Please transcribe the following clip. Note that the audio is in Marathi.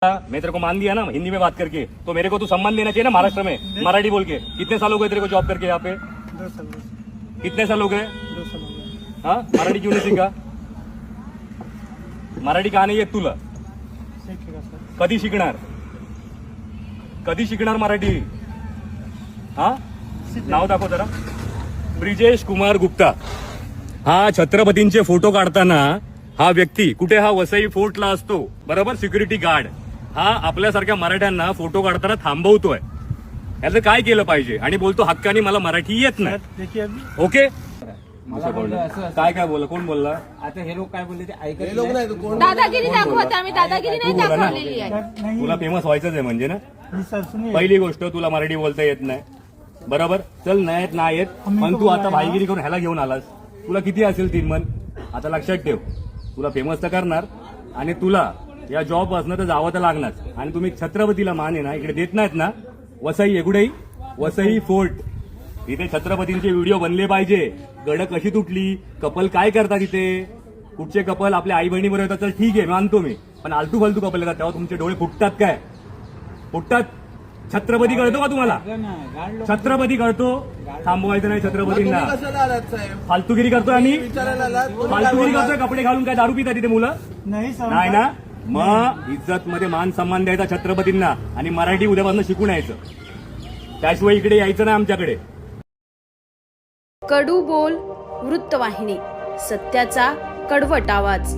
मैं तेरे को मान दिया ना हिंदी में बात करके, तो मेरे को तू सम्मान देना चाहिए ना महाराष्ट्र में मराठी बोल के। कितने साल हो गए तेरे को जॉब करके यहाँ पे? 2 साल। कितने साल हो गए? 2 साल हो गए। हाँ, मराठी क्यों नाही शिका? मराठी का नाही येत तुला? शिकेगा सर। कधी शिकणार? कधी शिकणार मराठी? हा, नाव दाखव जरा. ब्रिजेश कुमार गुप्ता. हा छत्रपतींचे फोटो काढताना हा व्यक्ती कुठे, हा वसई फोर्टला असतो बरोबर, सिक्युरिटी गार्ड. हा आपल्यासारख्या मराठ्यांना फोटो काढताना थांबवतोय. याचं काय केलं पाहिजे? आणि बोलतो हक्कानी मला मराठी येत नाही. देखिए अभी ओके, मला बोललं असं काय बोलला? कोण बोलला? आता हे लोक काय बोलले ते ऐकत हे लोक नाही तर कोण? दादागिरी दाखवत आम्ही दादागिरी नाही तू बोला ना. दाखवलेली आहे. नहीं तुला फेमस व्हायचंच आहे म्हणजे ना. नहीं सर सुनिए। पहिली गोष्ट, तुला मराठी बोलता येत नाही बरोबर. चल नाही येत नाही येत, पण तू आता भाईगिरी करून ह्याला घेऊन आलास. तुला किती असेल 3 मन? आता लक्षात ठेव, तुला फेमस तर करणार आणि तुला या जॉब असणं तर जावं तर लागणार. आणि तुम्ही छत्रपतीला मान आहे ना इकडे देत नाहीत ना. वसई एकुडे वसई फोर्ट, इथे छत्रपतींचे व्हिडिओ बनले पाहिजे. गड कशी तुटली, कपल काय करतात इथे, कुठचे कपल आपल्या आई बहिणी बरोबर येतात तर ठीक आहे मानतो मी, पण आलतू फालतू कपल येतात तेव्हा तुमचे डोळे फुटतात. काय फुटतात? छत्रपती कळतो का तुम्हाला? छत्रपती कळतो? थांबवायचं नाही छत्रपतींना. तुम्ही कशाला आलात साहेब? फालतूगिरी करतोय आम्ही, विचारायला आलात? कोणी काय फालतूगिरी बोलला? करतोय. कपडे घालून काय दारू पितात तिथे मुलं? नहीं सर। नाही ना. मग इज्जत मध्ये मान सन्मान द्यायचा छत्रपतींना आणि मराठी उद्यापासून शिकून यायचं. त्याशिवाय इकडे यायचं नाही आमच्याकडे. कडू बोल वृत्तवाहिनी, सत्याचा कडवट आवाज.